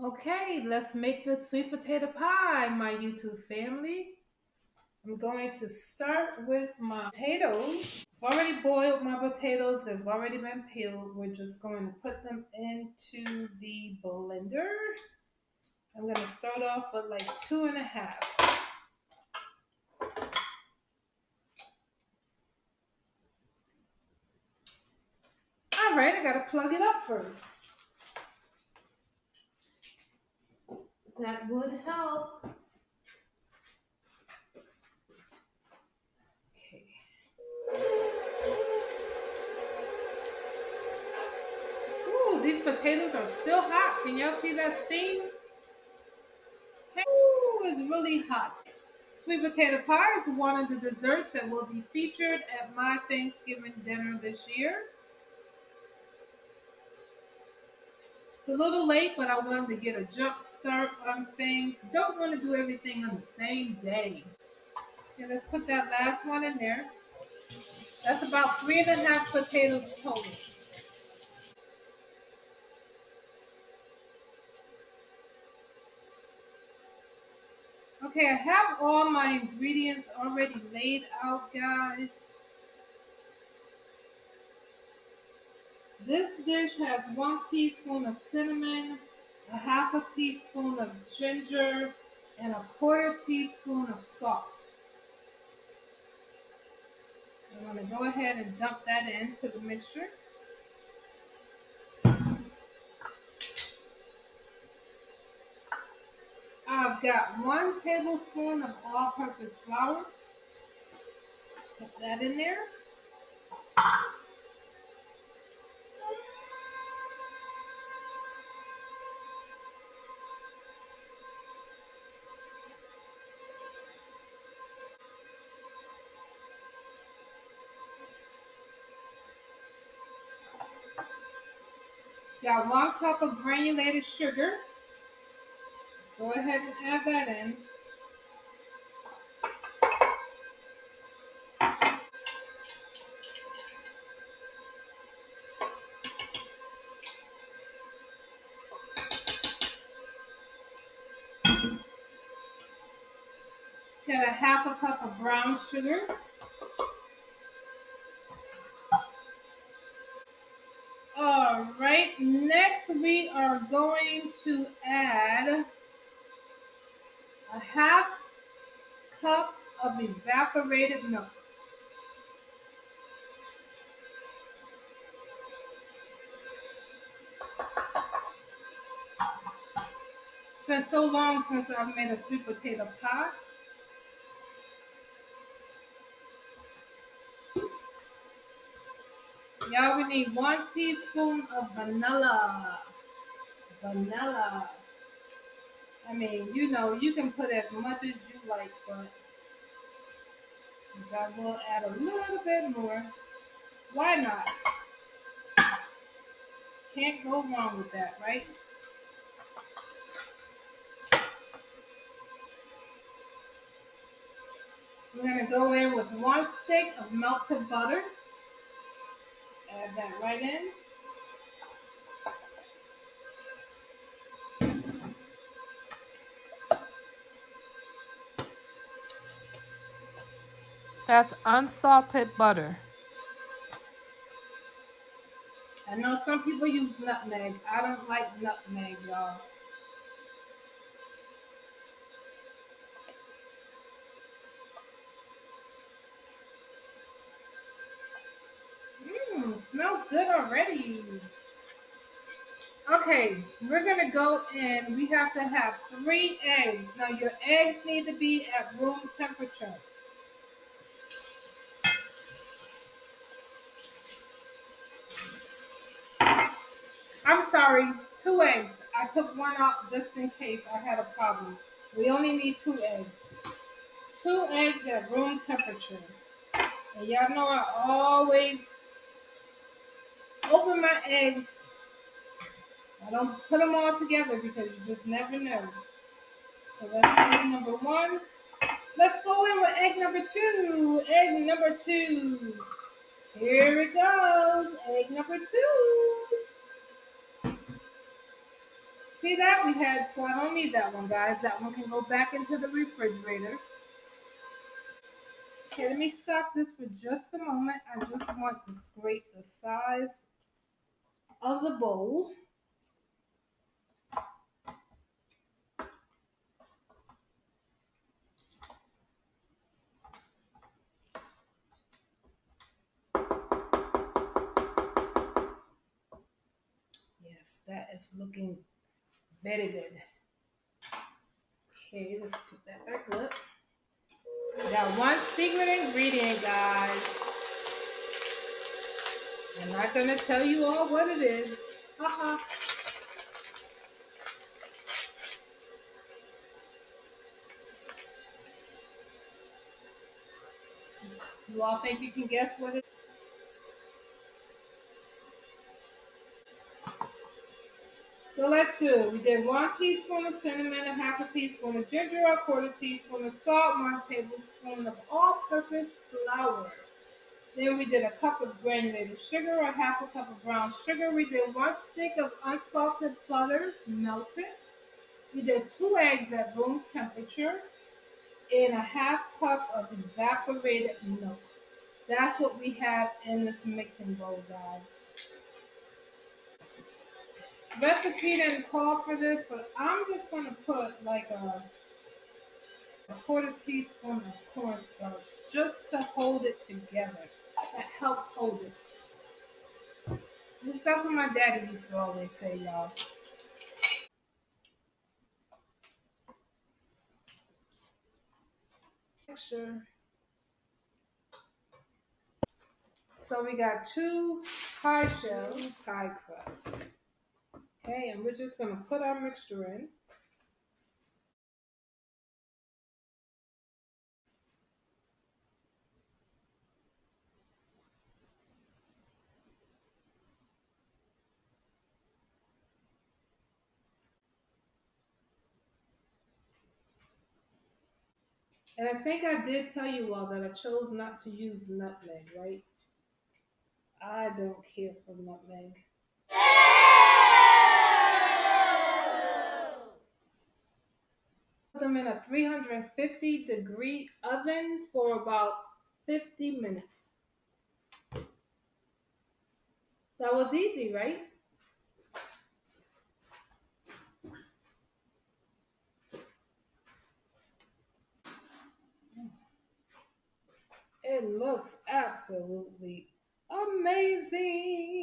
Okay, let's make this sweet potato pie, my YouTube family. I'm going to start with my potatoes. I've already boiled my potatoes. They've already been peeled. We're just going to put them into the blender. I'm going to start off with like 2.5. All right, I got to plug it up first. That would help. Okay. Ooh, these potatoes are still hot. Can y'all see that steam? Ooh, it's really hot. Sweet potato pie is one of the desserts that will be featured at my Thanksgiving dinner this year. It's a little late, but I wanted to get a jump start on things. Don't want to do everything on the same day. Okay, let's put that last one in there. That's about 3.5 potatoes total. Okay, I have all my ingredients already laid out, guys. This dish has 1 teaspoon of cinnamon, a half a teaspoon of ginger, and a quarter teaspoon of salt. I'm going to go ahead and dump that into the mixture. I've got 1 tablespoon of all-purpose flour. Put that in there. Got 1 cup of granulated sugar. Go ahead and add that in. Got a half a cup of brown sugar. All right, next we are going to add a half cup of evaporated milk. It's been so long since I've made a sweet potato pie. Y'all, we need 1 teaspoon of vanilla. Vanilla. I mean, you can put as much as you like, but I will add a little bit more. Why not? Can't go wrong with that, right? We're going to go in with 1 stick of melted butter. Add that right in. That's unsalted butter. I know some people use nutmeg. I don't like nutmeg, y'all. Smells good already. Okay, we're gonna go in. We have to have 3 eggs. Now your eggs need to be at room temperature. I'm sorry, 2 eggs. I took one out just in case I had a problem. We only need 2 eggs. 2 eggs at room temperature. And y'all know I always open my eggs. I don't put them all together because you just never know. So that's egg number 1. Let's go in with egg number 2. Egg number 2. Here it goes. Egg number 2. See that? We had, so I don't need that one, guys. That one can go back into the refrigerator. Okay, let me stop this for just a moment. I just want to scrape the sides of the bowl. Yes, that is looking very good. Okay, let's put that back up. Got one secret ingredient, guys. I'm not gonna tell you all what it is. Haha. You all think you can guess what it is? So let's do. We did 1 teaspoon of cinnamon, a half a teaspoon of ginger, a quarter teaspoon of salt, 1 tablespoon of all-purpose flour. Then we did a cup of granulated sugar, a half a cup of brown sugar. We did 1 stick of unsalted butter, melted. We did 2 eggs at room temperature and a half cup of evaporated milk. That's what we have in this mixing bowl, guys. Recipe didn't call for this, but I'm just gonna put like a quarter teaspoon of cornstarch just to hold it together. That helps hold it. That's what my daddy used to always say, y'all. Texture. So we got 2 high shells, high crust. Okay, and we're just gonna put our mixture in. And I think I did tell you all that I chose not to use nutmeg, right? I don't care for nutmeg. Put them in a 350-degree oven for about 50 minutes. That was easy, right? It looks absolutely amazing.